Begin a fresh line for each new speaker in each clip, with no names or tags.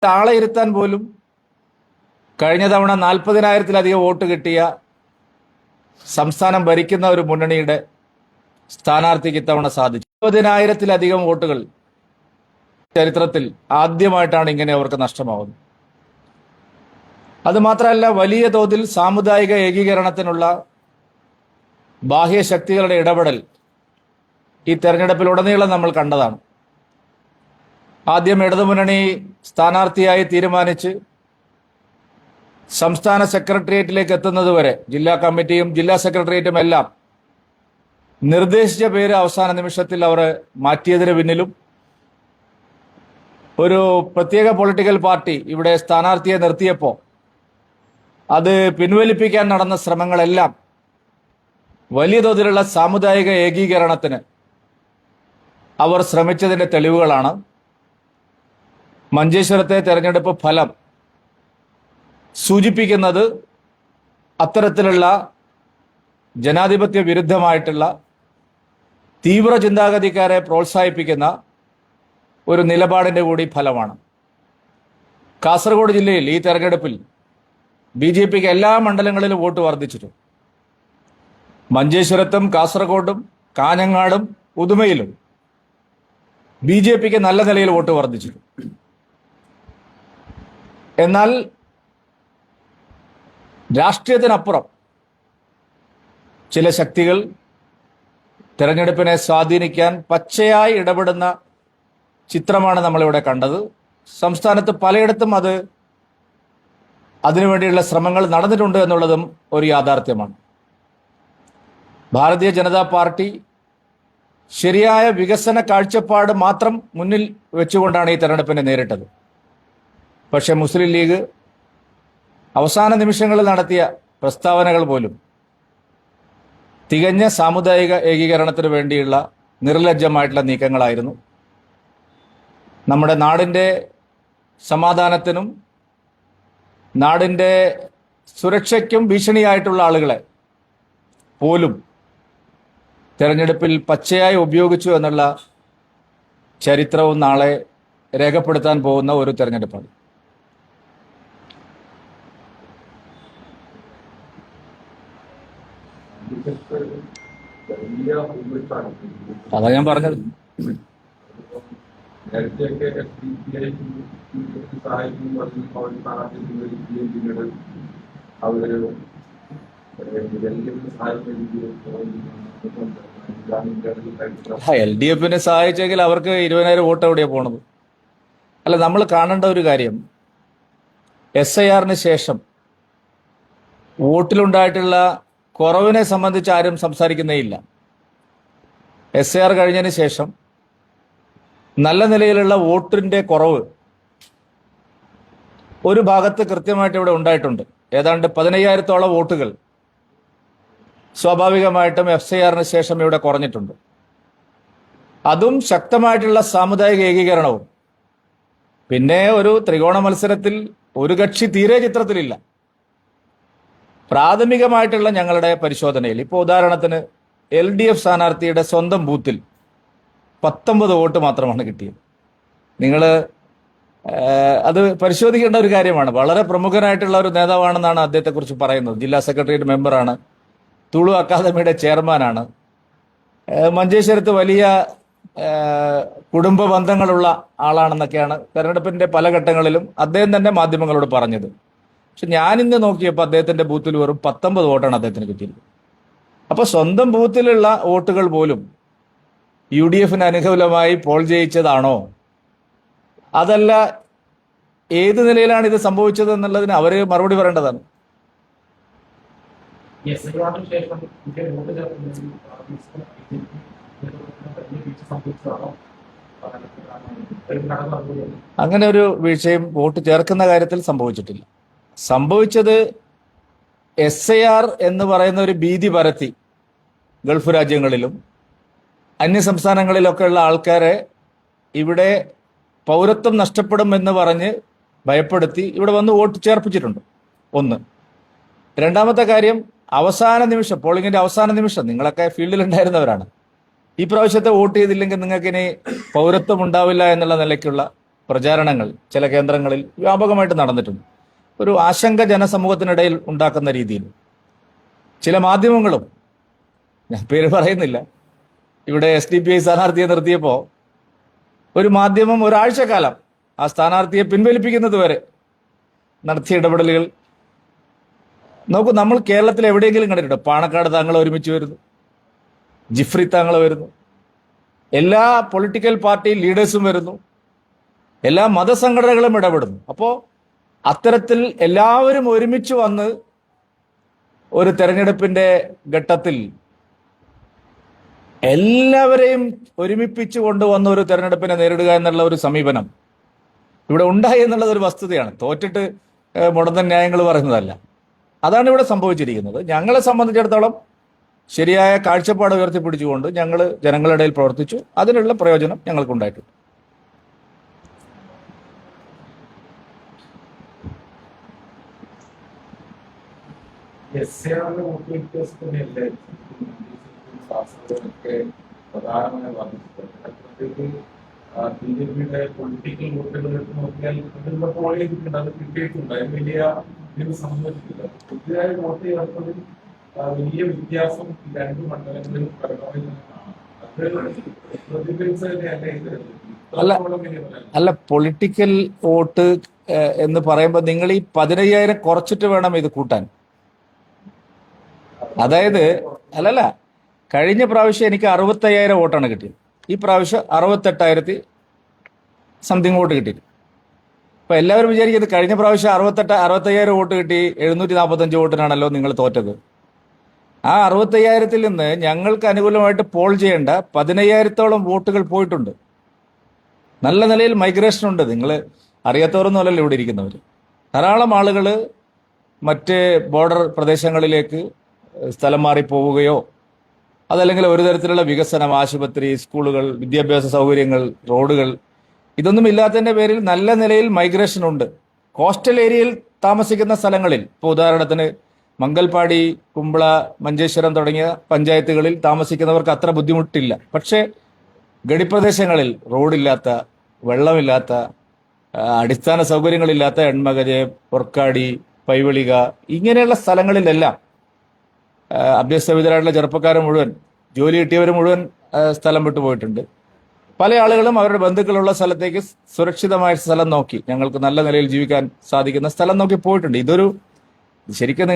ആളെ ഇരുത്താൻ പോലും കഴിഞ്ഞ തവണ 40,000-ലധികം വോട്ട് കിട്ടിയ സംസ്ഥാനം ഭരിക്കുന്ന ഒരു മുന്നണിയുടെ സ്ഥാനാർത്ഥിക്ക് ഇത്തവണ സാധിച്ചു. 20,000-ലധികം വോട്ടുകൾ ചരിത്രത്തിൽ ആദ്യമായിട്ടാണ് ഇങ്ങനെ അവർക്ക് നഷ്ടമാവുന്നത്. അതുമാത്രമല്ല, വലിയ തോതിൽ സാമുദായിക ഏകീകരണത്തിനുള്ള ബാഹ്യശക്തികളുടെ ഇടപെടൽ ഈ തെരഞ്ഞെടുപ്പിലുടനീളം നമ്മൾ കണ്ടതാണ്. ആദ്യം ഇടതുമുന്നണി സ്ഥാനാർത്ഥിയായി തീരുമാനിച്ച് സംസ്ഥാന സെക്രട്ടേറിയറ്റിലേക്ക് എത്തുന്നതുവരെ ജില്ലാ കമ്മിറ്റിയും ജില്ലാ സെക്രട്ടേറിയറ്റും എല്ലാം നിർദ്ദേശിച്ച പേര് അവസാന നിമിഷത്തിൽ അവർ മാറ്റിയതിന് പിന്നിലും ഒരു പ്രത്യേക പൊളിറ്റിക്കൽ പാർട്ടി ഇവിടെ സ്ഥാനാർത്ഥിയെ നിർത്തിയപ്പോൾ അത് പിൻവലിപ്പിക്കാൻ നടന്ന ശ്രമങ്ങളെല്ലാം വലിയ തോതിലുള്ള സാമുദായിക ഏകീകരണത്തിന് അവർ ശ്രമിച്ചതിന്റെ തെളിവുകളാണ്. മഞ്ചേശ്വരത്തെ തെരഞ്ഞെടുപ്പ് ഫലം സൂചിപ്പിക്കുന്നത് അത്തരത്തിലുള്ള ജനാധിപത്യ വിരുദ്ധമായിട്ടുള്ള തീവ്ര ചിന്താഗതിക്കാരെ പ്രോത്സാഹിപ്പിക്കുന്ന ഒരു നിലപാടിന്റെ കൂടി ഫലമാണ്. കാസർഗോഡ് ജില്ലയിൽ ഈ തെരഞ്ഞെടുപ്പിൽ BJPക്ക് എല്ലാ മണ്ഡലങ്ങളിലും വോട്ട് വർദ്ധിച്ചിട്ടുണ്ട്. മഞ്ചേശ്വരത്തും കാസർഗോഡും കാഞ്ഞങ്ങാടും ഉദുമയിലും BJPക്ക് നല്ല നിലയിൽ വോട്ട് വർദ്ധിച്ചിട്ടുണ്ട്. എന്നാൽ രാഷ്ട്രീയത്തിനപ്പുറം ചില ശക്തികൾ തെരഞ്ഞെടുപ്പിനെ സ്വാധീനിക്കാൻ പച്ചയായി ഇടപെടുന്ന ചിത്രമാണ് നമ്മളിവിടെ കണ്ടത്. സംസ്ഥാനത്ത് പലയിടത്തും അതിനുവേണ്ടിയുള്ള ശ്രമങ്ങൾ നടന്നിട്ടുണ്ട് എന്നുള്ളതും ഒരു യാഥാർത്ഥ്യമാണ്. ഭാരതീയ ജനതാ പാർട്ടി ശരിയായ വികസന കാഴ്ചപ്പാട് മാത്രം മുന്നിൽ വെച്ചുകൊണ്ടാണ് ഈ തെരഞ്ഞെടുപ്പിനെ നേരിട്ടത്. പക്ഷേ മുസ്ലിം ലീഗ് അവസാന നിമിഷങ്ങളിൽ നടത്തിയ പ്രസ്താവനകൾ പോലും തികഞ്ഞ സാമുദായിക ഏകീകരണത്തിന് വേണ്ടിയുള്ള നിർലജ്ജമായിട്ടുള്ള നീക്കങ്ങളായിരുന്നു. നമ്മുടെ നാടിൻ്റെ സമാധാനത്തിനും നാടിൻ്റെ സുരക്ഷയ്ക്കും ഭീഷണിയായിട്ടുള്ള ആളുകളെ പോലും തെരഞ്ഞെടുപ്പിൽ പച്ചയായി ഉപയോഗിച്ചു എന്നുള്ള ചരിത്രവും നാളെ രേഖപ്പെടുത്താൻ പോകുന്ന ഒരു തെരഞ്ഞെടുപ്പാണ്. അതാ ഞാൻ പറഞ്ഞത്. LDFിനെ സഹായിച്ചെങ്കിൽ അവർക്ക് 20,000 വോട്ട് എവിടെയാണ് പോണത്? അല്ല, നമ്മൾ കാണേണ്ട ഒരു കാര്യം, SIRന് ശേഷം വോട്ടിലുണ്ടായിട്ടുള്ള കുറവിനെ സംബന്ധിച്ച് ആരും സംസാരിക്കുന്നേയില്ല. SIR കഴിഞ്ഞതിന് ശേഷം നല്ല നിലയിലുള്ള വോട്ടിന്റെ കുറവ് ഒരു ഭാഗത്ത് കൃത്യമായിട്ട് ഇവിടെ ഉണ്ടായിട്ടുണ്ട്. ഏതാണ്ട് 15,000-ഓളം വോട്ടുകൾ സ്വാഭാവികമായിട്ടും FIRന് ശേഷം ഇവിടെ കുറഞ്ഞിട്ടുണ്ട്. അതും ശക്തമായിട്ടുള്ള സാമുദായിക ഏകീകരണവും. പിന്നെ ഒരു ത്രികോണ മത്സരത്തിൽ ഒരു കക്ഷി തീരെ ചിത്രത്തിലില്ല. പ്രാഥമികമായിട്ടുള്ള ഞങ്ങളുടെ പരിശോധനയിൽ ഇപ്പോൾ ഉദാഹരണത്തിന് LDF സ്ഥാനാർത്ഥിയുടെ സ്വന്തം ബൂത്തിൽ 19 വോട്ട് മാത്രമാണ് കിട്ടിയത്. നിങ്ങൾ അത് പരിശോധിക്കേണ്ട ഒരു കാര്യമാണ്. വളരെ പ്രമുഖനായിട്ടുള്ള ഒരു നേതാവാണെന്നാണ് അദ്ദേഹത്തെക്കുറിച്ച് പറയുന്നത്. ജില്ലാ സെക്രട്ടേറിയറ്റ് മെമ്പറാണ്, തുളു അക്കാദമിയുടെ ചെയർമാനാണ്, മഞ്ചേശ്വരത്ത് വലിയ കുടുംബ ബന്ധങ്ങളുള്ള ആളാണെന്നൊക്കെയാണ് തെരഞ്ഞെടുപ്പിന്റെ പല ഘട്ടങ്ങളിലും അദ്ദേഹം തന്നെ മാധ്യമങ്ങളോട് പറഞ്ഞത്. പക്ഷെ ഞാനിന്ന് നോക്കിയപ്പോൾ അദ്ദേഹത്തിന്റെ ബൂത്തിൽ വെറും 19 വോട്ടാണ് അദ്ദേഹത്തിന് കിട്ടിയത്. അപ്പൊ സ്വന്തം ബൂത്തിലുള്ള വോട്ടുകൾ പോലും UDFന് അനുകൂലമായി പോൾ ചെയ്യിച്ചതാണോ, അതല്ല ഏത് നിലയിലാണ് ഇത് സംഭവിച്ചത് എന്നുള്ളതിന് അവര് മറുപടി പറയേണ്ടതാണ്. അങ്ങനെ ഒരു വീഴ്ചയും വോട്ട് ചേർക്കുന്ന കാര്യത്തിൽ സംഭവിച്ചിട്ടില്ല. സംഭവിച്ചത് SIR എന്ന് പറയുന്ന ഒരു ഭീതി പരത്തി ഗൾഫ് രാജ്യങ്ങളിലും അന്യസംസ്ഥാനങ്ങളിലൊക്കെയുള്ള ആൾക്കാരെ ഇവിടെ പൗരത്വം നഷ്ടപ്പെടും എന്ന് പറഞ്ഞ് ഭയപ്പെടുത്തി ഇവിടെ വന്ന് വോട്ട് ചേർപ്പിച്ചിട്ടുണ്ട്. ഒന്ന്. രണ്ടാമത്തെ കാര്യം, അവസാന നിമിഷം, പോളിംഗിന്റെ അവസാന നിമിഷം, നിങ്ങളൊക്കെ ഫീൽഡിൽ ഉണ്ടായിരുന്നവരാണ്, ഈ പ്രാവശ്യത്തെ വോട്ട് ചെയ്തില്ലെങ്കിൽ നിങ്ങൾക്ക് ഇനി പൗരത്വം ഉണ്ടാവില്ല എന്നുള്ള നിലയ്ക്കുള്ള പ്രചാരണങ്ങൾ ചില കേന്ദ്രങ്ങളിൽ വ്യാപകമായിട്ട് നടന്നിട്ടുണ്ട്. ഒരു ആശങ്ക ജനസമൂഹത്തിനിടയിൽ ഉണ്ടാക്കുന്ന രീതിയിൽ ചില മാധ്യമങ്ങളും, ഞാൻ പേര് പറയുന്നില്ല, ഇവിടെ SDPI സ്ഥാനാർത്ഥിയെ നിർത്തിയപ്പോൾ ഒരു മാധ്യമം ഒരാഴ്ചക്കാലം ആ സ്ഥാനാർത്ഥിയെ പിൻവലിപ്പിക്കുന്നത് വരെ നടത്തിയ ഇടപെടലുകൾ നോക്കൂ. നമ്മൾ കേരളത്തിൽ എവിടെയെങ്കിലും കണ്ടിട്ടുണ്ടോ? പാണക്കാട് താങ്കൾ ഒരുമിച്ച് വരുന്നു, ജിഫ്രി താങ്കൾ വരുന്നു, എല്ലാ പൊളിറ്റിക്കൽ പാർട്ടി ലീഡേഴ്സും വരുന്നു, എല്ലാ മതസംഘടനകളും ഇടപെടുന്നു. അപ്പോൾ അത്തരത്തിൽ എല്ലാവരും ഒരുമിച്ച് വന്ന് ഒരു തെരഞ്ഞെടുപ്പിന്റെ ഘട്ടത്തിൽ എല്ലാവരെയും ഒരുമിപ്പിച്ചു കൊണ്ടുവന്ന ഒരു തെരഞ്ഞെടുപ്പിനെ നേരിടുക എന്നുള്ള ഒരു സമീപനം ഇവിടെ ഉണ്ടായി എന്നുള്ളത് ഒരു വസ്തുതയാണ്. തോറ്റിട്ട് മുടന്തൻ ന്യായങ്ങൾ പറയുന്നതല്ല. അതാണ് ഇവിടെ സംഭവിച്ചിരിക്കുന്നത്. ഞങ്ങളെ സംബന്ധിച്ചിടത്തോളം ശരിയായ കാഴ്ചപ്പാട് ഉയർത്തിപ്പിടിച്ചുകൊണ്ട് ഞങ്ങൾ ജനങ്ങളുടെ ഇടയിൽ പ്രവർത്തിച്ചു. അതിനുള്ള പ്രയോജനം ഞങ്ങൾക്കുണ്ടായിട്ടുണ്ട്.
BJPയുടെ പൊളിറ്റിക്കൽ വോട്ടുകൾ എടുത്ത് നോക്കിയാൽ അതിലുള്ള പോൾ ചെയ്തിട്ടുണ്ട്, അത് കിട്ടിയിട്ടുണ്ട്. അതിന് വലിയ ഇതിന് സംഭവിച്ചിട്ടില്ല. പുതിയതായി വോട്ട് ചേർത്തതിൽ വലിയ വ്യത്യാസം ഈ രണ്ട് മണ്ഡലങ്ങളിലും
അല്ല, പൊളിറ്റിക്കൽ വോട്ട് എന്ന് പറയുമ്പോൾ നിങ്ങൾ ഈ 15,000 കുറച്ചിട്ട് വേണം ഇത് കൂട്ടാൻ. അതായത് അല്ലല്ല, കഴിഞ്ഞ പ്രാവശ്യം എനിക്ക് 65,000 വോട്ടാണ് കിട്ടിയത്. ഈ പ്രാവശ്യം 68,000 സംതിങ് വോട്ട് കിട്ടി. അപ്പൊ എല്ലാവരും വിചാരിക്കുന്നത് കഴിഞ്ഞ പ്രാവശ്യം 65,000 വോട്ട് കിട്ടി, 745 വോട്ടിനാണല്ലോ നിങ്ങൾ തോറ്റത്. ആ 65,000-ൽ നിന്ന് ഞങ്ങൾക്ക് അനുകൂലമായിട്ട് പോൾ ചെയ്യേണ്ട 15,000-ഓളം വോട്ടുകൾ പോയിട്ടുണ്ട്. നല്ല നിലയിൽ മൈഗ്രേഷൻ ഉണ്ട്. നിങ്ങൾ അറിയാത്തവരൊന്നുമല്ലല്ലോ ഇവിടെ ഇരിക്കുന്നവർ. ധാരാളം ആളുകൾ മറ്റ് ബോർഡർ പ്രദേശങ്ങളിലേക്ക് സ്ഥലം മാറി പോവുകയോ അതല്ലെങ്കിൽ ഒരു തരത്തിലുള്ള വികസനം, ആശുപത്രി, സ്കൂളുകൾ, വിദ്യാഭ്യാസ സൗകര്യങ്ങൾ, റോഡുകൾ, ഇതൊന്നും ഇല്ലാത്തതിന്റെ പേരിൽ നല്ല നിലയിൽ മൈഗ്രേഷൻ ഉണ്ട്. കോസ്റ്റൽ ഏരിയയിൽ താമസിക്കുന്ന സ്ഥലങ്ങളിൽ, ഇപ്പോൾ ഉദാഹരണത്തിന് മംഗൽപാടി, കുമ്പള, മഞ്ചേശ്വരം തുടങ്ങിയ പഞ്ചായത്തുകളിൽ താമസിക്കുന്നവർക്ക് അത്ര ബുദ്ധിമുട്ടില്ല. പക്ഷേ ഗഡിപ്രദേശങ്ങളിൽ റോഡില്ലാത്ത, വെള്ളമില്ലാത്ത, അടിസ്ഥാന സൗകര്യങ്ങളില്ലാത്ത എൺമകജെ, പൊർക്കാടി, പൈവളിക ഇങ്ങനെയുള്ള സ്ഥലങ്ങളിലെല്ലാം അഭ്യസ്തവിധരായിട്ടുള്ള ചെറുപ്പക്കാർ മുഴുവൻ, ജോലി കിട്ടിയവർ മുഴുവൻ സ്ഥലം വിട്ടു പോയിട്ടുണ്ട്. പല ആളുകളും അവരുടെ ബന്ധുക്കളുള്ള സ്ഥലത്തേക്ക് സുരക്ഷിതമായ സ്ഥലം നോക്കി, ഞങ്ങൾക്ക് നല്ല നിലയിൽ ജീവിക്കാൻ സാധിക്കുന്ന സ്ഥലം നോക്കി പോയിട്ടുണ്ട്. ഇതൊരു ശരിക്കും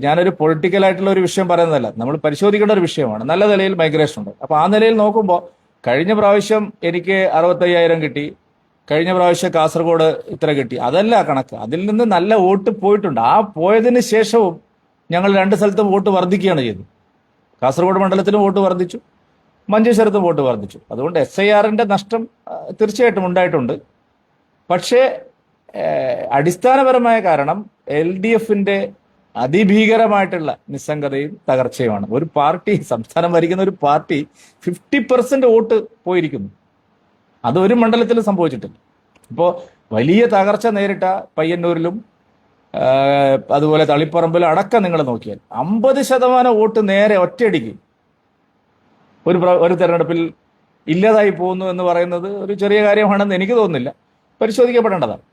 ഞാനൊരു പൊളിറ്റിക്കലായിട്ടുള്ള ഒരു വിഷയം പറയുന്നതല്ല, നമ്മൾ പരിശോധിക്കേണ്ട ഒരു വിഷയമാണ്. നല്ല നിലയിൽ മൈഗ്രേഷൻ ഉണ്ട്. അപ്പോൾ ആ നിലയിൽ നോക്കുമ്പോൾ കഴിഞ്ഞ പ്രാവശ്യം എനിക്ക് 65,000 കിട്ടി, കഴിഞ്ഞ പ്രാവശ്യം കാസർഗോഡ് ഇത്ര കിട്ടി, അതല്ല കണക്ക്. അതിൽ നിന്ന് നല്ല വോട്ട് പോയിട്ടുണ്ട്. ആ പോയതിന് ശേഷവും ഞങ്ങൾ രണ്ട് സ്ഥലത്തും വോട്ട് വർദ്ധിക്കുകയാണ് ചെയ്തത്. കാസർഗോഡ് മണ്ഡലത്തിലും വോട്ട് വർദ്ധിച്ചു, മഞ്ചേശ്വരത്തും വോട്ട് വർദ്ധിച്ചു. അതുകൊണ്ട് SIR-ന്റെ നഷ്ടം തീർച്ചയായിട്ടും ഉണ്ടായിട്ടുണ്ട്. പക്ഷേ അടിസ്ഥാനപരമായ കാരണം LDF-ന്റെ അതിഭീകരമായിട്ടുള്ള നിസ്സംഗതയും തകർച്ചയുമാണ്. ഒരു പാർട്ടി, സംസ്ഥാനം ഭരിക്കുന്ന ഒരു പാർട്ടി 50% വോട്ട് പോയിരിക്കുന്നു. അത് ഒരു മണ്ഡലത്തിലും സംഭവിച്ചിട്ടില്ല. ഇപ്പോൾ വലിയ തകർച്ച നേരിട്ട പയ്യന്നൂരിലും അതുപോലെ തളിപ്പറമ്പിലും അടക്കം നിങ്ങൾ നോക്കിയാൽ 50% വോട്ട് നേരെ ഒറ്റയടിക്ക് ഒരു തെരഞ്ഞെടുപ്പിൽ ഇല്ലാതായി പോകുന്നു എന്ന് പറയുന്നത് ഒരു ചെറിയ കാര്യമാണെന്ന് എനിക്ക് തോന്നുന്നില്ല. പരിശോധിക്കപ്പെടേണ്ടതാണ്.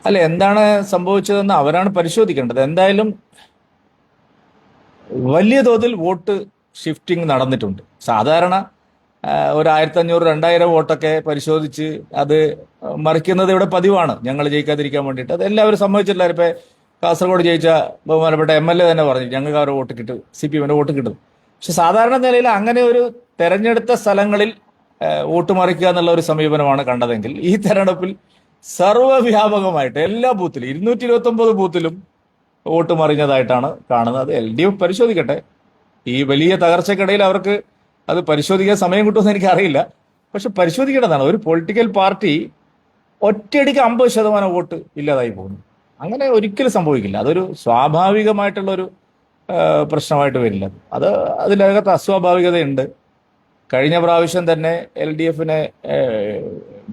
അല്ല, എന്താണ് സംഭവിച്ചതെന്ന് അവരാണ് പരിശോധിക്കേണ്ടത്. എന്തായാലും വലിയ തോതിൽ വോട്ട് ഷിഫ്റ്റിംഗ് നടന്നിട്ടുണ്ട്. സാധാരണ ഒരു 1,500-2,000 വോട്ടൊക്കെ പരിശോധിച്ച് അത് മറിക്കുന്നത് ഇവിടെ പതിവാണ്, ഞങ്ങൾ ജയിക്കാതിരിക്കാൻ വേണ്ടിയിട്ട്. അത് എല്ലാവരും സമ്മതിച്ചിട്ടില്ല. ഇപ്പം കാസർഗോഡ് ജയിച്ച ബഹുമാനപ്പെട്ട MLA തന്നെ പറഞ്ഞു ഞങ്ങൾക്ക് അവരുടെ വോട്ട് കിട്ടും, CPM-ന്റെ വോട്ട് കിട്ടും. പക്ഷെ സാധാരണ നിലയിൽ അങ്ങനെ ഒരു തെരഞ്ഞെടുത്ത സ്ഥലങ്ങളിൽ വോട്ട് മറിക്കുക എന്നുള്ള ഒരു സമീപനമാണ് കണ്ടതെങ്കിൽ ഈ തെരഞ്ഞെടുപ്പിൽ സർവ്വവ്യാപകമായിട്ട് എല്ലാ ബൂത്തിലും 229 ബൂത്തിലും വോട്ട് മറിഞ്ഞതായിട്ടാണ് കാണുന്നത്. അത് LDF പരിശോധിക്കട്ടെ. ഈ വലിയ തകർച്ചക്കിടയിൽ അവർക്ക് അത് പരിശോധിക്കാൻ സമയം കിട്ടുമെന്ന് എനിക്കറിയില്ല. പക്ഷെ പരിശോധിക്കേണ്ടതാണ്. ഒരു പൊളിറ്റിക്കൽ പാർട്ടി ഒറ്റയടിക്ക് 50% വോട്ട് ഇല്ലാതായി പോകുന്നു. അങ്ങനെ ഒരിക്കലും സംഭവിക്കില്ല. അതൊരു സ്വാഭാവികമായിട്ടുള്ളൊരു പ്രശ്നമായിട്ട് വരില്ല. അതിനകത്ത് അസ്വാഭാവികതയുണ്ട്. കഴിഞ്ഞ പ്രാവശ്യം തന്നെ LDF-നെ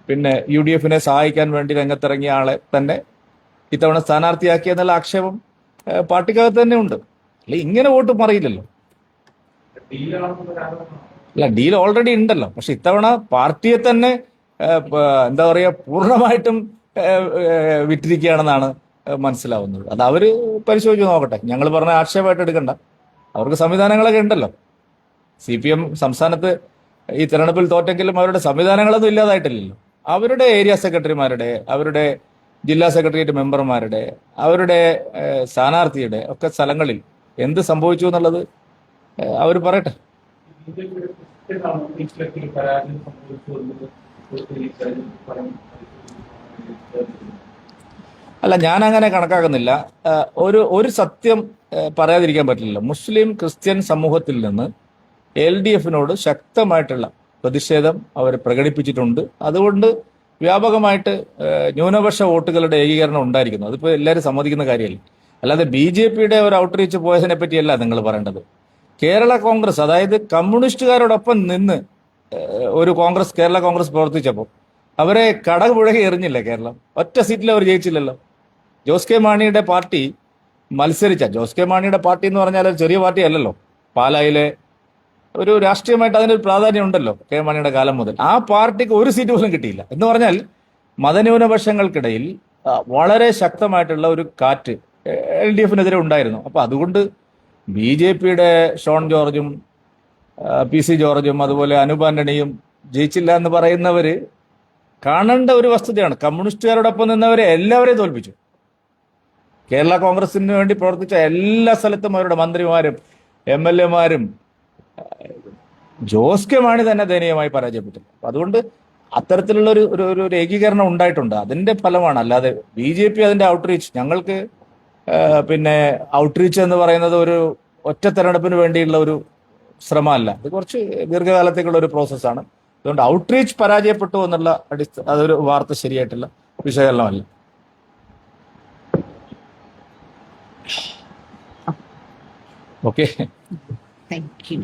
പിന്നെ UDF-നെ സഹായിക്കാൻ വേണ്ടി രംഗത്തിറങ്ങിയ ആളെ തന്നെ ഇത്തവണ സ്ഥാനാർത്ഥിയാക്കിയെന്നുള്ള ആക്ഷേപം പാർട്ടിക്കകത്ത് തന്നെ ഉണ്ട്. അല്ലെ ഇങ്ങനെ വോട്ട് മറിയില്ലല്ലോ.
ഡീലാണെന്നുള്ള ആരോപണം.
അല്ല, ഡീൽ ഓൾറെഡി ഉണ്ടല്ലോ. പക്ഷെ ഇത്തവണ പാർട്ടിയെ തന്നെ എന്താ പറയുക, പൂർണ്ണമായിട്ടും വിറ്റിരിക്കുകയാണെന്നാണ് മനസ്സിലാവുന്നത്. അത് അവര് പരിശോധിച്ച് നോക്കട്ടെ. ഞങ്ങൾ പറഞ്ഞ ആക്ഷേപമായിട്ട് എടുക്കണ്ട. അവർക്ക് സംവിധാനങ്ങളൊക്കെ ഉണ്ടല്ലോ. CPM സംസ്ഥാനത്ത് ഈ തെരഞ്ഞെടുപ്പിൽ തോറ്റെങ്കിലും അവരുടെ സംവിധാനങ്ങളൊന്നും ഇല്ലാതായിട്ടില്ലല്ലോ. അവരുടെ ഏരിയ സെക്രട്ടറിമാരുടെ, അവരുടെ ജില്ലാ സെക്രട്ടേറിയറ്റ് മെമ്പർമാരുടെ, അവരുടെ സ്ഥാനാർത്ഥിയുടെ ഒക്കെ സ്ഥലങ്ങളിൽ എന്ത് സംഭവിച്ചു എന്നുള്ളത് അവർ പറയട്ടെ.
ബിജെപിയുടെ ക്രിസ്ത്യൻ ഔട്ട്റീച്ചിലൊക്കെ പരാജയം സംഭവിച്ചു എന്നത്
അല്ല, ഞാൻ അങ്ങനെ കണക്കാക്കുന്നില്ല. ഒരു സത്യം പറയാതിരിക്കാൻ പറ്റില്ല. മുസ്ലിം ക്രിസ്ത്യൻ സമൂഹത്തിൽ നിന്ന് LDFനോട് ശക്തമായിട്ടുള്ള പ്രതിഷേധം അവർ പ്രകടിപ്പിച്ചിട്ടുണ്ട്. അതുകൊണ്ട് വ്യാപകമായിട്ട് ന്യൂനപക്ഷ വോട്ടുകളുടെ ഏകീകരണം ഉണ്ടായിരിക്കുന്നു. അതിപ്പോൾ എല്ലാവരും സമ്മതിക്കുന്ന കാര്യമല്ല. അല്ലാതെ BJPയുടെ ഒരു ഔട്ട്റീച്ച് പോയതിനെ പറ്റിയല്ല നിങ്ങൾ പറയേണ്ടത്. കേരള കോൺഗ്രസ്, അതായത് കമ്മ്യൂണിസ്റ്റുകാരോടൊപ്പം നിന്ന് ഒരു കേരള കോൺഗ്രസ് പ്രവർത്തിച്ചപ്പോൾ അവരെ കടപുഴകി എറിഞ്ഞില്ല. കേരളം ഒറ്റ സീറ്റിൽ അവർ ജയിച്ചില്ലല്ലോ. ജോസ് കെ മാണിയുടെ പാർട്ടി ജോസ് കെ മാണിയുടെ പാർട്ടി എന്ന് പറഞ്ഞാൽ ഒരു ചെറിയ പാർട്ടി അല്ലല്ലോ. പാലായിലെ ഒരു രാഷ്ട്രീയമായിട്ട് അതിനൊരു പ്രാധാന്യം ഉണ്ടല്ലോ കെ മാണിയുടെ കാലം മുതൽ. ആ പാർട്ടിക്ക് ഒരു സീറ്റ് പോലും കിട്ടിയില്ല. എന്ന് പറഞ്ഞാൽ മതന്യൂനപക്ഷങ്ങൾക്കിടയിൽ വളരെ ശക്തമായിട്ടുള്ള ഒരു കാറ്റ് LDFനെതിരെ ഉണ്ടായിരുന്നു. അപ്പൊ അതുകൊണ്ട് BJPയുടെ ഷോൺ ജോർജും PC ജോർജും അതുപോലെ അനൂപ് ആന്റണിയും ജയിച്ചില്ല എന്ന് പറയുന്നവര് കാണേണ്ട ഒരു വസ്തുതയാണ്. കമ്മ്യൂണിസ്റ്റുകാരോടൊപ്പം നിന്നവരെ എല്ലാവരെയും തോൽപ്പിച്ചു. കേരള കോൺഗ്രസിന് വേണ്ടി പ്രവർത്തിച്ച എല്ലാ സ്ഥലത്തും അവരുടെ മന്ത്രിമാരും MLAമാരും ജോസ് കെ മാണി തന്നെ ദയനീയമായി പരാജയപ്പെട്ടു. അപ്പൊ അതുകൊണ്ട് അത്തരത്തിലുള്ള ഒരു ഏകീകരണം ഉണ്ടായിട്ടുണ്ട്. അതിന്റെ ഫലമാണ്. അല്ലാതെ BJP അതിന്റെ ഔട്ട്റീച്ച്, ഞങ്ങൾക്ക് പിന്നെ ഔട്ട്റീച്ച് എന്ന് പറയുന്നത് ഒരു ഒറ്റ തെരഞ്ഞെടുപ്പിന് വേണ്ടിയുള്ള ഒരു ശ്രമമല്ല. ഇത് കുറച്ച് ദീർഘകാലത്തേക്കുള്ള ഒരു പ്രോസസ്സാണ്. അതുകൊണ്ട് ഔട്ട്റീച്ച് പരാജയപ്പെട്ടു എന്നുള്ള അതൊരു വാർത്ത ശരിയായിട്ടുള്ള വിശകലനമല്ല. Okay,
thank you.